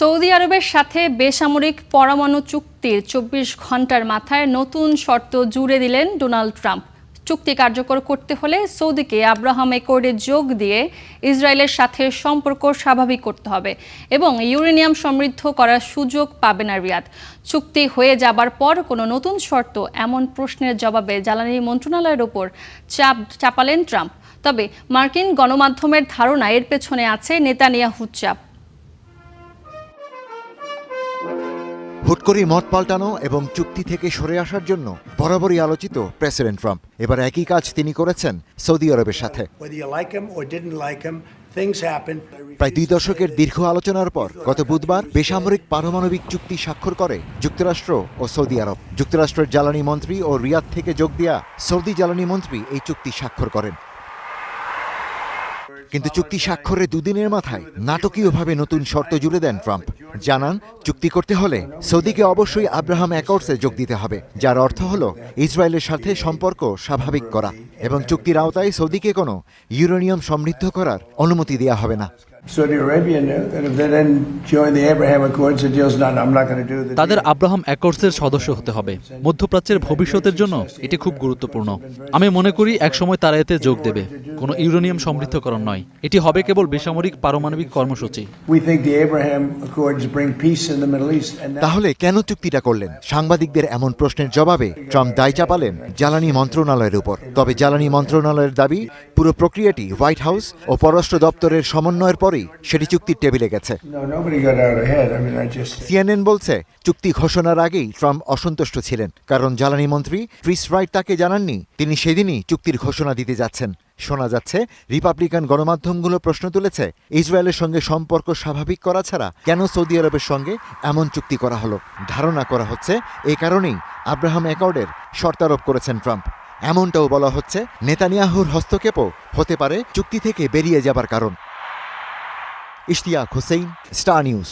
Saudi আরবের সাথে বেসামরিক পরমাণু চুক্তির ২৪ ঘন্টার মাথায় নতুন শর্ত জুড়ে দিলেন ডোনাল্ড ট্রাম্প। চুক্তি কার্যকর করতে হলে সৌদিকে আব্রাহাম অ্যাকর্ডে যোগ দিয়ে ইসরায়েলের সাথে সম্পর্ক স্বাভাবিক করতে হবে এবং ইউরেনিয়াম সমৃদ্ধ করার সুযোগ পাবে না রিয়াদ। চুক্তি হয়ে যাবার পর কোনো নতুন শর্ত এমন প্রশ্নের জবাবে জ্বালানি মন্ত্রণালয়ের ওপর চাপ চাপালেন ট্রাম্প। তবে মার্কিন গণমাধ্যমের ধারণা এর পেছনে আছে নেতানিয়াহুর চাপ। হুট করে মত পাল্টানো এবং চুক্তি থেকে সরে আসার জন্য বরাবরই আলোচিত প্রেসিডেন্ট ট্রাম্প এবার একই কাজ তিনি করেছেন সৌদি আরবের সাথে। প্রায় 2 দশকের দীর্ঘ আলোচনার পর গত বুধবার বেসামরিক পারমাণবিক চুক্তি স্বাক্ষর করে যুক্তরাষ্ট্র ও সৌদি আরব। যুক্তরাষ্ট্রের জ্বালানি মন্ত্রী ও রিয়াদ থেকে যোগ দেয়া সৌদি জ্বালানি মন্ত্রী এই চুক্তি স্বাক্ষর করেন। কিন্তু চুক্তি স্বাক্ষরের 2 দিনের মাথায় নাটকীয়ভাবে নতুন শর্ত জুড়ে দেন ট্রাম্প। জানান, চুক্তি করতে হলে সৌদিকে অবশ্যই আব্রাহাম অ্যাকর্ডসে যোগ দিতে হবে, যার অর্থ হলো ইসরায়েলের সাথে সম্পর্ক স্বাভাবিক করা এবং চুক্তির আওতায় সৌদিকে কোনো ইউরেনিয়াম সমৃদ্ধ করার অনুমতি দেওয়া হবে না। তাদের আব্রাহাম অ্যাকর্ডসের সদস্য হতে হবে। মধ্যপ্রাচ্যের ভবিষ্যতের জন্য এটি খুব গুরুত্বপূর্ণ। আমি মনে করি একসময় তারা এতে যোগ দেবে, কোনো ইউরেনিয়াম সমৃদ্ধকরণ নয়। এটি হবে কেবল বেসামরিক পারমাণবিক কর্মসূচি। তাহলে কেন চুক্তিটা করলেন? সাংবাদিকদের এমন প্রশ্নের জবাবে ট্রাম্প দায় চাপালেন জ্বালানি মন্ত্রণালয়ের উপর। তবে জ্বালানি মন্ত্রণালয়ের দাবি, পুরো প্রক্রিয়াটি হোয়াইট হাউস ও পররাষ্ট্র দপ্তরের সমন্বয়ের পরেই সেটি চুক্তির টেবিলে গেছে। সিএনএন বলছে, চুক্তি ঘোষণার আগেই ট্রাম্প অসন্তুষ্ট ছিলেন, কারণ জ্বালানি মন্ত্রী ক্রিস রাইট তাকে জানাননি তিনি সেদিনই চুক্তির ঘোষণা দিতে যাচ্ছেন। শোনা যাচ্ছে, রিপাবলিকান গণমাধ্যমগুলো প্রশ্ন তুলেছে, ইসরায়েলের সঙ্গে সম্পর্ক স্বাভাবিক করা ছাড়া কেন সৌদি আরবের সঙ্গে এমন চুক্তি করা হলো। ধারণা করা হচ্ছে এই কারণেই আব্রাহাম অ্যাকর্ডের শর্তারোপ করেছেন ট্রাম্প। এমনটাও বলা হচ্ছে, নেতানিয়াহুর হস্তক্ষেপও হতে পারে চুক্তি থেকে বেরিয়ে যাবার কারণ। Ishtiaq Hossain, star news.